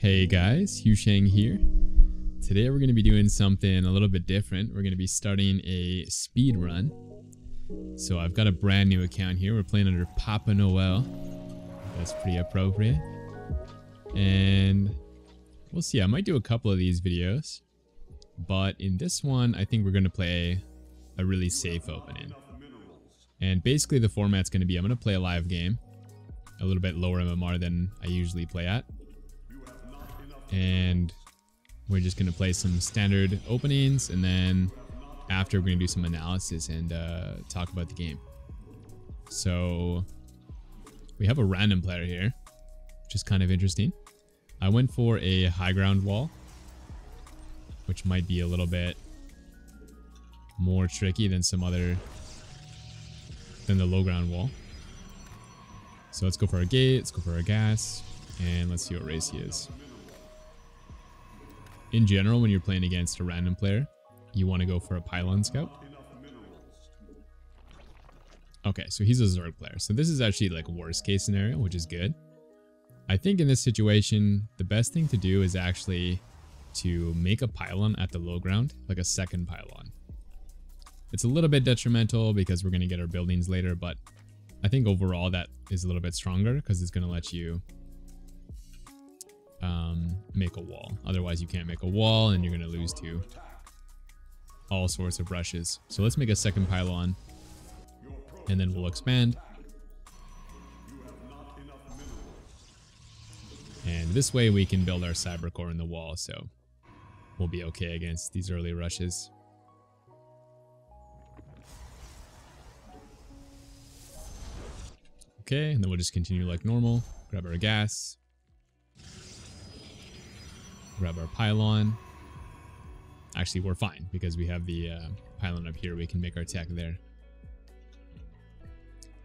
Hey guys, HuShang here. Today we're going to be doing something a little bit different. We're going to be starting a speed run. So I've got a brand new account here. We're playing under Papa Noel. That's pretty appropriate. And we'll see. I might do a couple of these videos. But in this one, I think we're going to play a really safe opening. And basically the format's going to be, I'm going to play a live game. A little bit lower MMR than I usually play at. And we're just going to play some standard openings, and then after we're going to do some analysis and talk about the game. So we have a random player here, which is kind of interesting. I went for a high ground wall, which might be a little bit more tricky than the low ground wall. So let's go for a gate, let's go for a gas, and let's see what race he is. In general, when you're playing against a random player, you want to go for a pylon scout. Okay, so he's a zerg player. So this is actually like worst case scenario, which is good. I think in this situation, the best thing to do is actually to make a pylon at the low ground, like a second pylon. It's a little bit detrimental because we're going to get our buildings later, but I think overall that is a little bit stronger because it's going to let you make a wall. Otherwise you can't make a wall and you're going to lose to all sorts of rushes. So let's make a second pylon and then we'll expand. And this way we can build our cyber core in the wall, so we'll be okay against these early rushes. Okay, and then we'll just continue like normal. Grab our gas. Grab our pylon. Actually, we're fine because we have the pylon up here. We can make our tech there.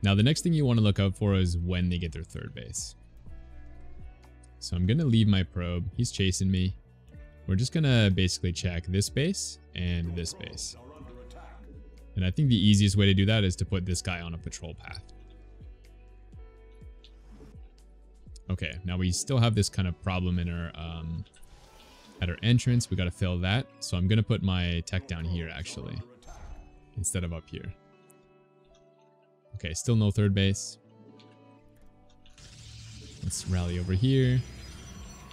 Now, the next thing you want to look out for is when they get their third base. So I'm going to leave my probe. He's chasing me. We're just going to basically check this base and this base. And I think the easiest way to do that is to put this guy on a patrol path. Okay, now we still have this kind of problem in our at our entrance. We got to fill that. So I'm going to put my tech down here actually, instead of up here. Okay, still no third base. Let's rally over here.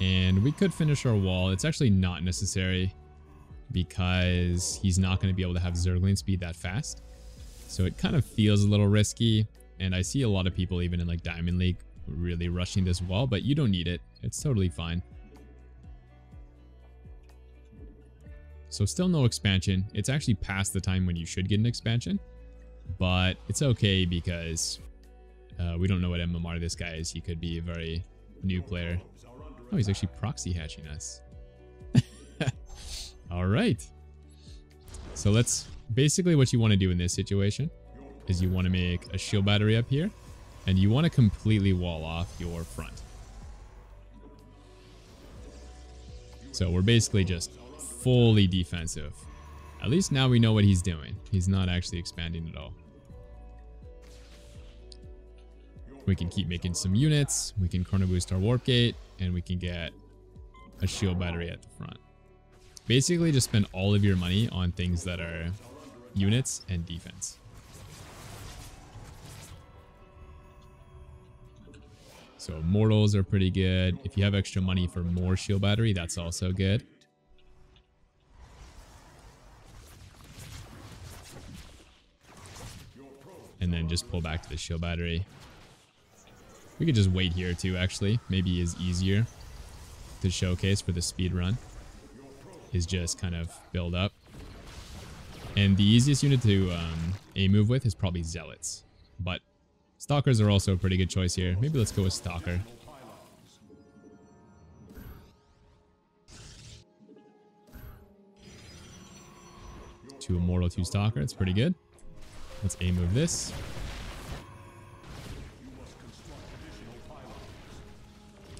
And we could finish our wall. It's actually not necessary because he's not going to be able to have zergling speed that fast. So it kind of feels a little risky. And I see a lot of people even in like Diamond League really rushing this wall, but you don't need it. It's totally fine. So still no expansion. It's actually past the time when you should get an expansion, but it's okay because we don't know what MMR this guy is. He could be a very new player. Oh, he's actually proxy hatching us. All right. So let's basically what you want to do in this situation is you want to make a shield battery up here and you want to completely wall off your front. So we're basically just fully defensive. At least now we know what he's doing. He's not actually expanding at all. We can keep making some units. We can corner boost our warp gate, and we can get a shield battery at the front. Basically, just spend all of your money on things that are units and defense. So mortals are pretty good. If you have extra money for more shield battery, that's also good. And then just pull back to the shield battery. We could just wait here too, actually. Maybe is easier to showcase for the speed run. Is just kind of build up. And the easiest unit to A-move with is probably Zealots. But Stalkers are also a pretty good choice here. Maybe let's go with Stalker. Two Immortal, two Stalker. It's pretty good. Let's A-move this.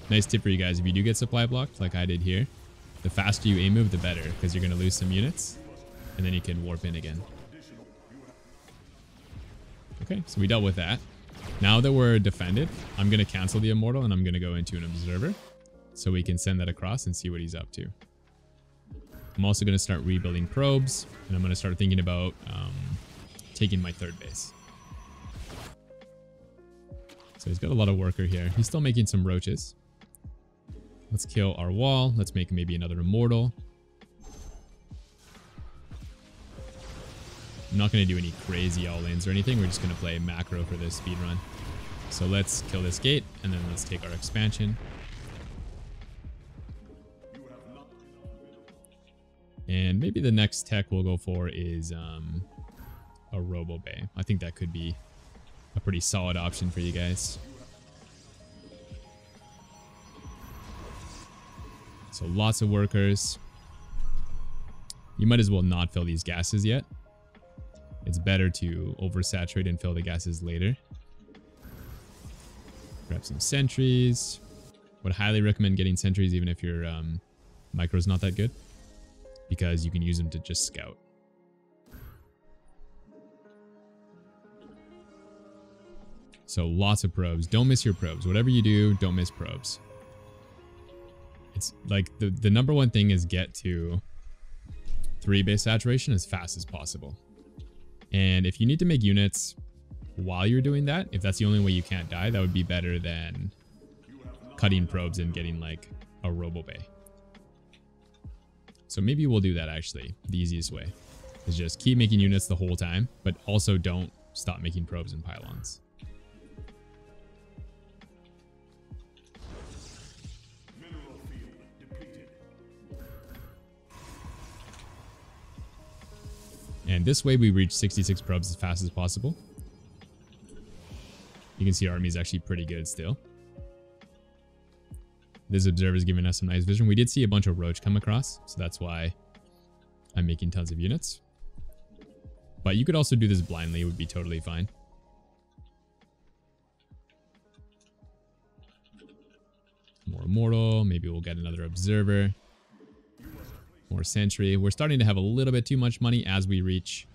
Nice tip for you guys. If you do get supply blocked, like I did here, the faster you A-move, the better, because you're going to lose some units, and then you can warp in again. Okay, so we dealt with that. Now that we're defended, I'm going to cancel the Immortal, and I'm going to go into an Observer. so we can send that across and see what he's up to. I'm also going to start rebuilding probes, and I'm going to start thinking about taking my third base. So he's got a lot of worker here. He's still making some roaches. Let's kill our wall. Let's make maybe another immortal. I'm not going to do any crazy all-ins or anything. We're just going to play macro for this speedrun. So let's kill this gate, and then let's take our expansion. And maybe the next tech we'll go for is a Robo Bay. I think that could be a pretty solid option for you guys. So lots of workers. You might as well not fill these gases yet. It's better to oversaturate and fill the gases later. Grab some sentries. Would highly recommend getting sentries even if your micro's not that good, because you can use them to just scout. So lots of probes. Don't miss your probes. Whatever you do, don't miss probes. It's like the number one thing is get to 3 base saturation as fast as possible. And if you need to make units while you're doing that, if that's the only way you can't die, that would be better than cutting probes and getting like a Robo Bay. So maybe we'll do that actually. The easiest way is just keep making units the whole time, but also don't stop making probes and pylons. And this way we reach 66 probes as fast as possible. You can see our army is actually pretty good still. This observer is giving us some nice vision. We did see a bunch of roach come across, so that's why I'm making tons of units. But you could also do this blindly, it would be totally fine. More immortal, maybe we'll get another observer. More sentry. We're starting to have a little bit too much money as we reach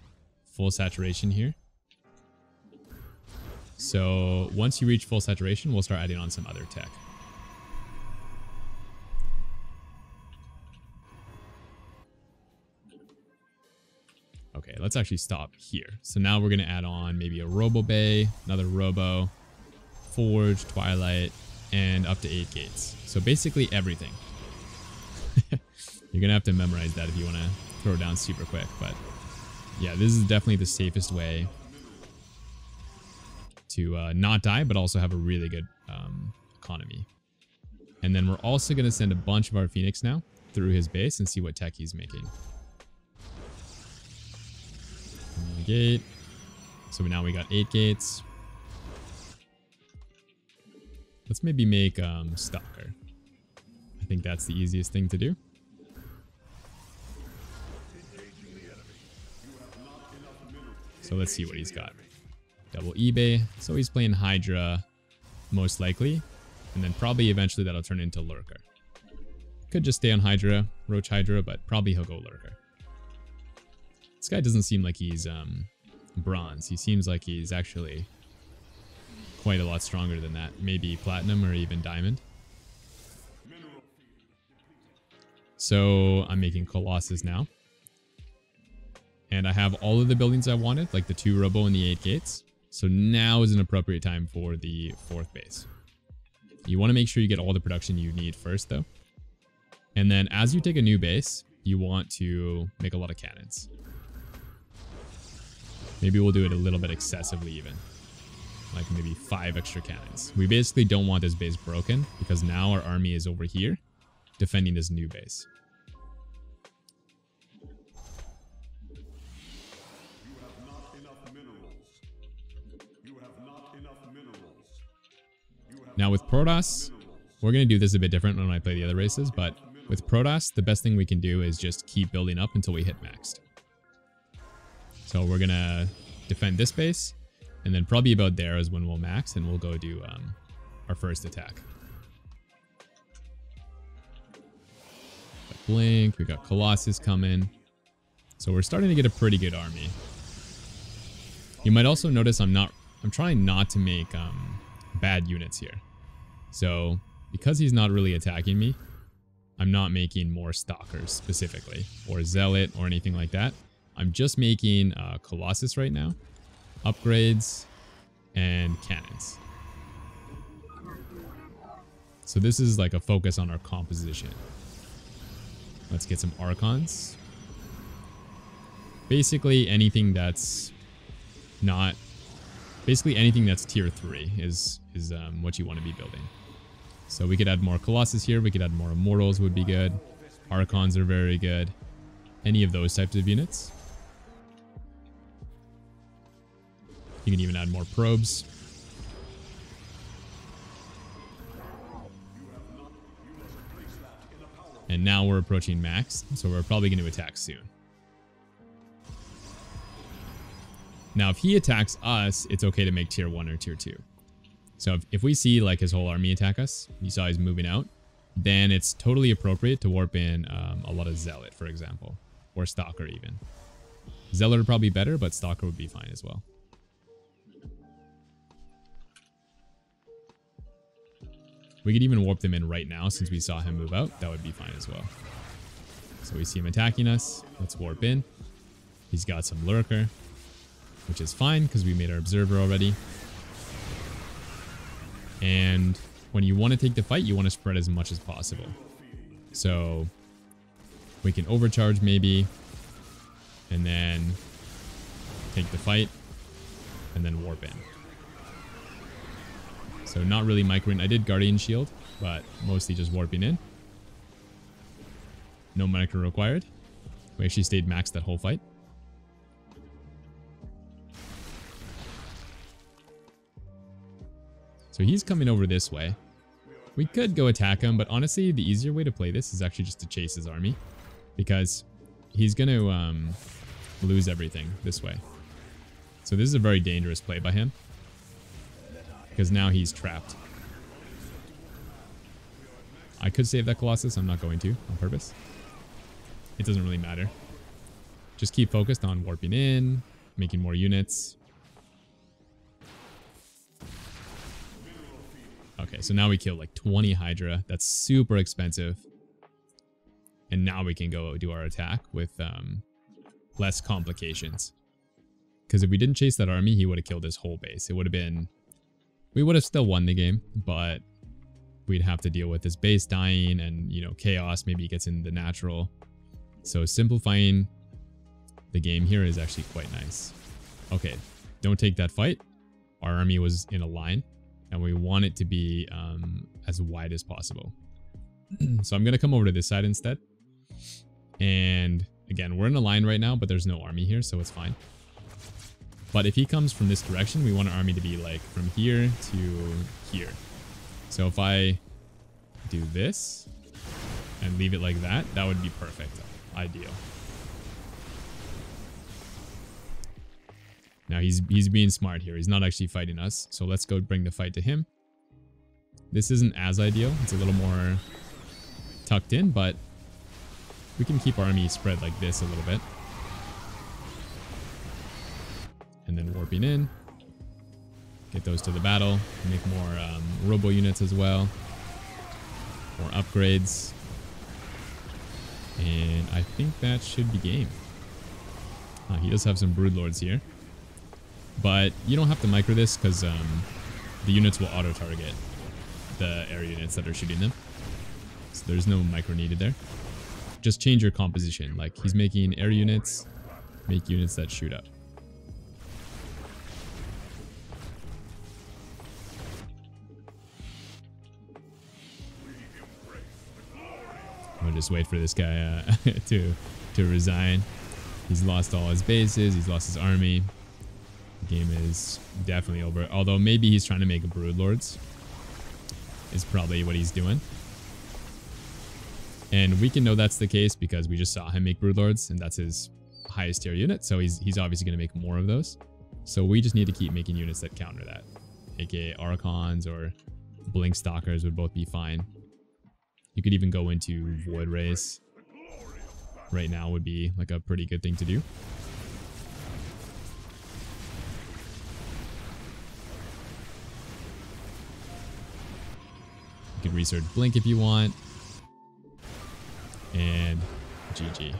full saturation here. So once you reach full saturation, we'll start adding on some other tech. Okay, let's actually stop here. So now we're going to add on maybe a Robo Bay, another Robo, Forge, Twilight, and up to 8 gates. So basically everything. You're going to have to memorize that if you want to throw down super quick. But yeah, this is definitely the safest way to not die, but also have a really good economy. And then we're also going to send a bunch of our Phoenix now through his base and see what tech he's making. Gate. So now we got 8 gates. Let's maybe make Stalker. I think that's the easiest thing to do. So let's see what he's got. Double eBay. So he's playing Hydra, most likely. And then probably eventually that'll turn into Lurker. Could just stay on Hydra, Roach Hydra, but probably he'll go Lurker. This guy doesn't seem like he's bronze. He seems like he's actually quite a lot stronger than that. Maybe platinum or even diamond. So I'm making Colossus now. And I have all of the buildings I wanted, like the 2 Robo and the 8 gates. So now is an appropriate time for the 4th base. You want to make sure you get all the production you need first though. And then as you take a new base, you want to make a lot of cannons. Maybe we'll do it a little bit excessively even. Like maybe 5 extra cannons. We basically don't want this base broken because now our army is over here defending this new base. Now with Protoss, we're going to do this a bit different when I play the other races, but with Protoss, the best thing we can do is just keep building up until we hit maxed. So we're going to defend this base, and then probably about there is when we'll max, and we'll go do our first attack. Got Blink, we got Colossus coming. So we're starting to get a pretty good army. You might also notice I'm trying not to make bad units here. So because he's not really attacking me, I'm not making more stalkers specifically, or zealot, or anything like that. I'm just making Colossus right now, upgrades, and cannons. So this is like a focus on our composition. Let's get some Archons. Basically anything that's not... Basically anything that's tier 3 is what you want to be building. So we could add more Colossus here. We could add more Immortals would be good. Archons are very good. Any of those types of units. You can even add more probes. And now we're approaching max, so we're probably going to attack soon. Now, if he attacks us, it's okay to make tier 1 or tier 2. So if we see like his whole army attack us, you saw he's moving out, then it's totally appropriate to warp in a lot of Zealot, for example, or Stalker even. Zealot are probably better, but Stalker would be fine as well. We could even warp them in right now since we saw him move out. That would be fine as well. So we see him attacking us. Let's warp in. He's got some Lurker, which is fine because we made our Observer already. And when you want to take the fight, you want to spread as much as possible. So we can overcharge maybe, and then take the fight, and then warp in. So not really microing. I did Guardian Shield, but mostly just warping in. No micro required. We actually stayed max that whole fight. So he's coming over this way. We could go attack him, but honestly, the easier way to play this is actually just to chase his army, because he's going to lose everything this way. So this is a very dangerous play by him, because now he's trapped. I could save that Colossus. I'm not going to on purpose. It doesn't really matter. Just keep focused on warping in, making more units. Okay, so now we kill like 20 Hydra. That's super expensive. And now we can go do our attack with less complications. Because if we didn't chase that army, he would have killed his whole base. It would have been... We would have still won the game, but we'd have to deal with his base dying and, you know, chaos. Maybe he gets in the natural. So simplifying the game here is actually quite nice. Okay, don't take that fight. Our army was in a line, and we want it to be as wide as possible. So I'm going to come over to this side instead. And again, we're in a line right now, but there's no army here, so it's fine. But if he comes from this direction, we want our army to be like from here to here. So if I do this and leave it like that, that would be perfect. Ideal. Now he's being smart here. He's not actually fighting us. So let's go bring the fight to him. This isn't as ideal. It's a little more tucked in, but we can keep our army spread like this a little bit. And then warping in. Get those to the battle. Make more Robo units as well. More upgrades. And I think that should be game. He does have some Broodlords here. But you don't have to micro this because the units will auto-target the area units that are shooting them. So there's no micro needed there. Just change your composition. Like he's making air units, make units that shoot up. We'll just wait for this guy to resign. He's lost all his bases. He's lost his army. The game is definitely over. Although maybe he's trying to make a Broodlords. Is probably what he's doing. And we can know that's the case because we just saw him make Broodlords, and that's his highest tier unit. So he's obviously going to make more of those. So we just need to keep making units that counter that. AKA Archons or Blink Stalkers would both be fine. You could even go into Void Rays. Right now would be like a pretty good thing to do. You can can research Blink if you want. And GG.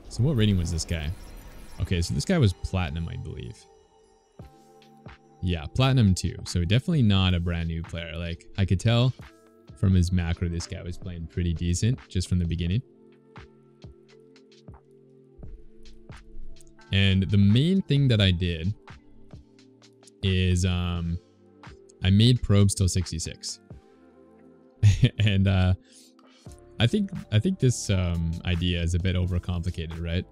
So what rating was this guy? Okay, so this guy was Platinum, I believe. Yeah, Platinum 2. So definitely not a brand new player. Like, I could tell from his macro this guy was playing pretty decent just from the beginning. And the main thing that I did is I made probes till 66. And I think this idea is a bit overcomplicated, right?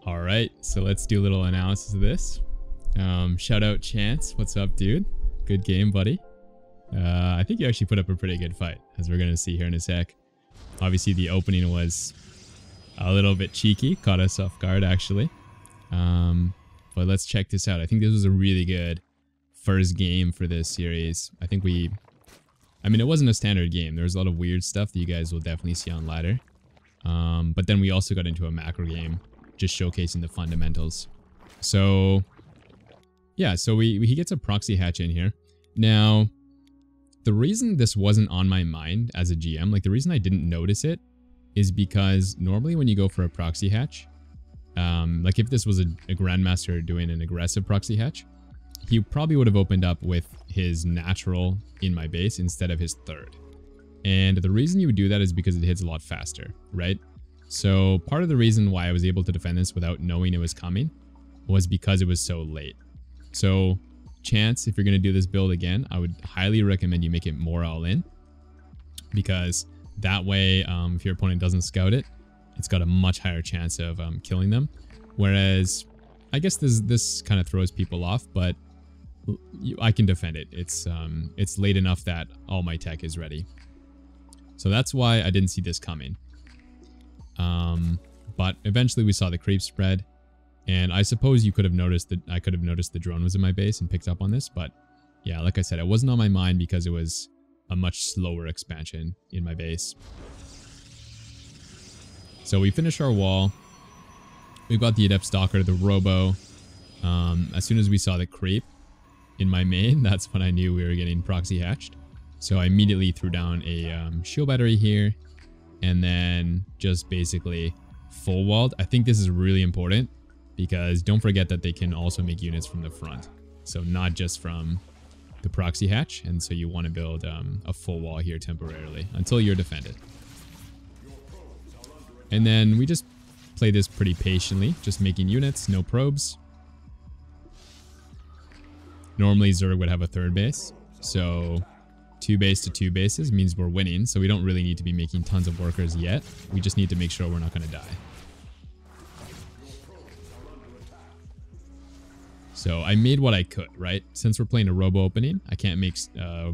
All right, so let's do a little analysis of this. Shout out Chance. What's up, dude? Good game, buddy. I think you actually put up a pretty good fight, as we're going to see here in a sec. Obviously, the opening was a little bit cheeky. Caught us off guard, actually. But let's check this out. I think this was a really good first game for this series. I think I mean, it wasn't a standard game. There was a lot of weird stuff that you guys will definitely see on ladder. But then we also got into a macro game, just showcasing the fundamentals. So yeah, so he gets a proxy hatch in here. Now, the reason this wasn't on my mind as a GM, like the reason I didn't notice it, is because normally when you go for a proxy hatch, like if this was a grandmaster doing an aggressive proxy hatch, he probably would have opened up with his natural in my base instead of his third. And the reason you would do that is because it hits a lot faster, right? So part of the reason why I was able to defend this without knowing it was coming was because it was so late. So Chance, if you're going to do this build again, I would highly recommend you make it more all in, because that way, if your opponent doesn't scout it, it's got a much higher chance of killing them. Whereas I guess this kind of throws people off, but I can defend it. It's late enough that all my tech is ready. So that's why I didn't see this coming. But eventually we saw the creep spread, and I suppose you could have noticed that I could have noticed the drone was in my base and picked up on this. But yeah, like I said, it wasn't on my mind because it was a much slower expansion in my base. So we finished our wall. We've got the Adept Stalker, the Robo. As soon as we saw the creep in my main, that's when I knew we were getting proxy hatched. So I immediately threw down a shield battery here, and then just basically full walled. I think this is really important because don't forget that they can also make units from the front. So not just from the proxy hatch. And so you want to build a full wall here temporarily until you're defended. And then we just play this pretty patiently, just making units, no probes. Normally zerg would have a third base. So 2 base to 2 bases means we're winning. So we don't really need to be making tons of workers yet. We just need to make sure we're not going to die. So I made what I could, right? Since we're playing a Robo opening, I can't make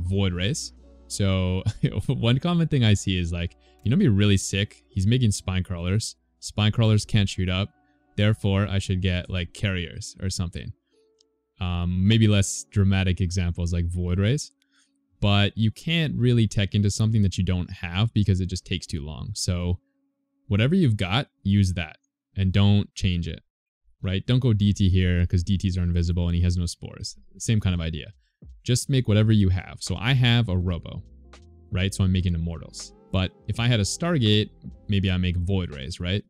Void Rays. So one common thing I see is like, you know, be really sick. He's making spine crawlers. Spine crawlers can't shoot up. Therefore, I should get like carriers or something. Maybe less dramatic examples like Void Rays. But you can't really tech into something that you don't have because it just takes too long. So whatever you've got, use that and don't change it, right? Don't go DT here because DTs are invisible and he has no spores. Same kind of idea. Just make whatever you have. So I have a Robo, right? So I'm making Immortals. But if I had a Stargate, maybe I make Void Rays, right?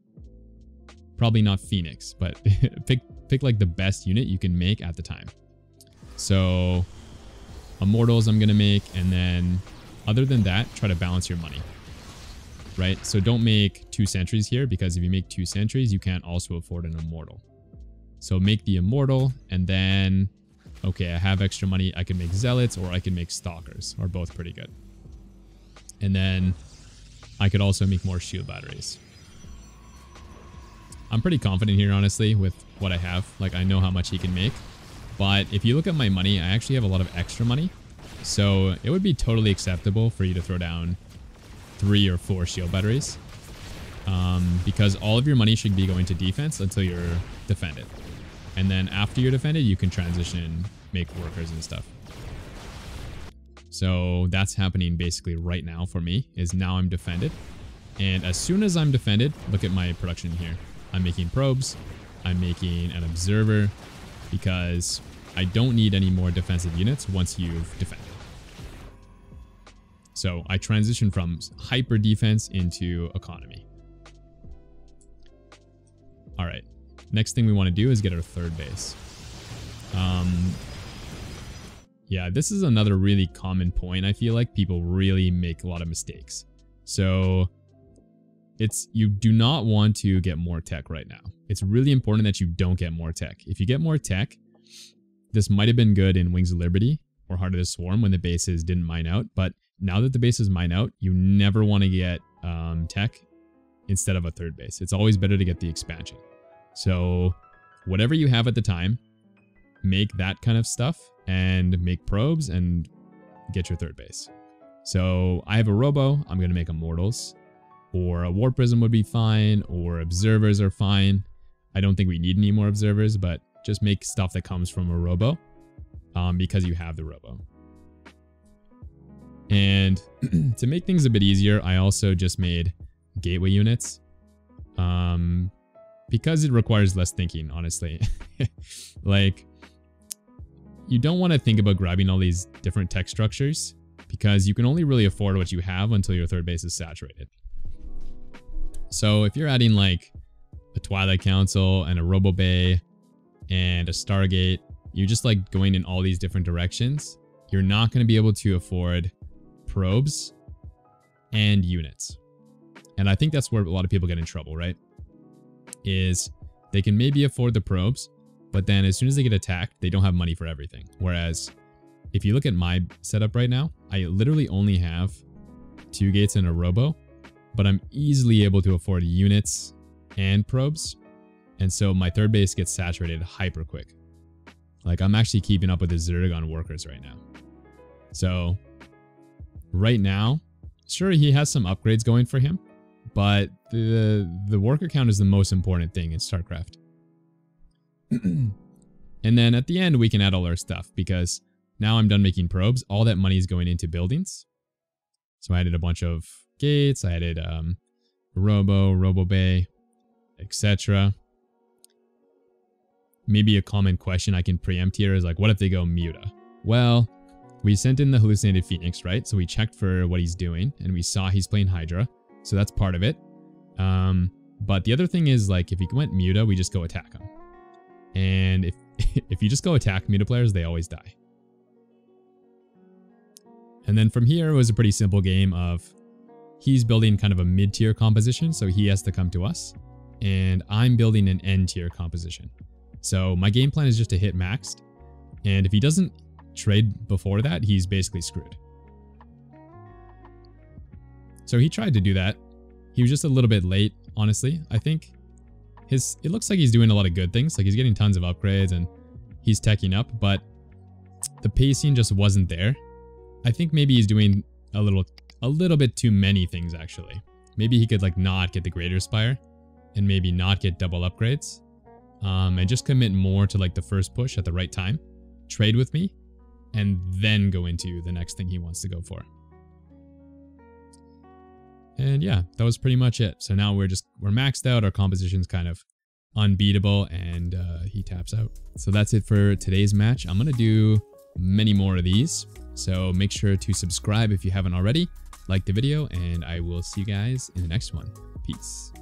Probably not Phoenix, but pick like the best unit you can make at the time. So Immortals I'm going to make, and then other than that, try to balance your money, right? So don't make 2 sentries here because if you make 2 sentries, you can't also afford an Immortal. So make the Immortal, and then, okay, I have extra money. I can make Zealots or I can make Stalkers, or both pretty good. And then I could also make more shield batteries. I'm pretty confident here, honestly, with what I have. Like, I know how much he can make. But if you look at my money, I actually have a lot of extra money. So it would be totally acceptable for you to throw down 3 or 4 shield batteries. Because all of your money should be going to defense until you're defended. And then after you're defended, you can transition, make workers and stuff. So that's happening basically right now for me, is now I'm defended. And as soon as I'm defended, look at my production here. I'm making probes. I'm making an observer. Because I don't need any more defensive units once you've defended. So I transition from hyper defense into economy. All right. Next thing we want to do is get our third base. Yeah, this is another really common point. I feel like people really make a lot of mistakes. So you do not want to get more tech right now. It's really important that you don't get more tech. If you get more tech, this might have been good in Wings of Liberty or Heart of the Swarm when the bases didn't mine out. But now that the bases mine out, you never want to get tech instead of a third base. It's always better to get the expansion. So whatever you have at the time, make that kind of stuff and make probes and get your third base. So I have a Robo. I'm going to make Immortals. Or a War Prism would be fine. Or Observers are fine. I don't think we need any more Observers, but just make stuff that comes from a Robo because you have the Robo. And to make things a bit easier, I also just made gateway units because it requires less thinking, honestly. Like, you don't want to think about grabbing all these different tech structures because you can only really afford what you have until your third base is saturated. So if you're adding like a Twilight Council and a Robo Bay and a Stargate, you're just like going in all these different directions. You're not going to be able to afford probes and units. And I think that's where a lot of people get in trouble, right? Is they can maybe afford the probes, but then as soon as they get attacked, they don't have money for everything. Whereas if you look at my setup right now, I literally only have 2 gates and a Robo, but I'm easily able to afford units and probes. And so my third base gets saturated hyper quick. Like, I'm actually keeping up with the zerg on workers right now. So right now, sure, he has some upgrades going for him, but the worker count is the most important thing in StarCraft. And then at the end, we can add all our stuff because now I'm done making probes. All that money is going into buildings. So I added a bunch of gates. I added Robo Bay, etc. Maybe a common question I can preempt here is like, what if they go Muta? Well, we sent in the hallucinated Phoenix, right? So we checked for what he's doing and we saw he's playing Hydra. So that's part of it. But the other thing is, like, if he went Muta, we just go attack him. And if you just go attack Muta players, they always die. And then from here, it was a pretty simple game of he's building kind of a mid-tier composition, so he has to come to us. And I'm building an end-tier composition. So my game plan is just to hit maxed. And if he doesn't trade before that, he's basically screwed. So he tried to do that. He was just a little bit late, honestly. I think it looks like he's doing a lot of good things. Like he's getting tons of upgrades and he's teching up, but the pacing just wasn't there. I think maybe he's doing a little bit too many things, actually. Maybe he could like not get the Greater Spire and maybe not get double upgrades. And just commit more to like the first push at the right time. Trade with me and then go into the next thing he wants to go for. And yeah, that was pretty much it. So now we're maxed out. Our composition's kind of unbeatable and he taps out. So that's it for today's match. I'm going to do many more of these. So make sure to subscribe if you haven't already. Like the video and I will see you guys in the next one. Peace.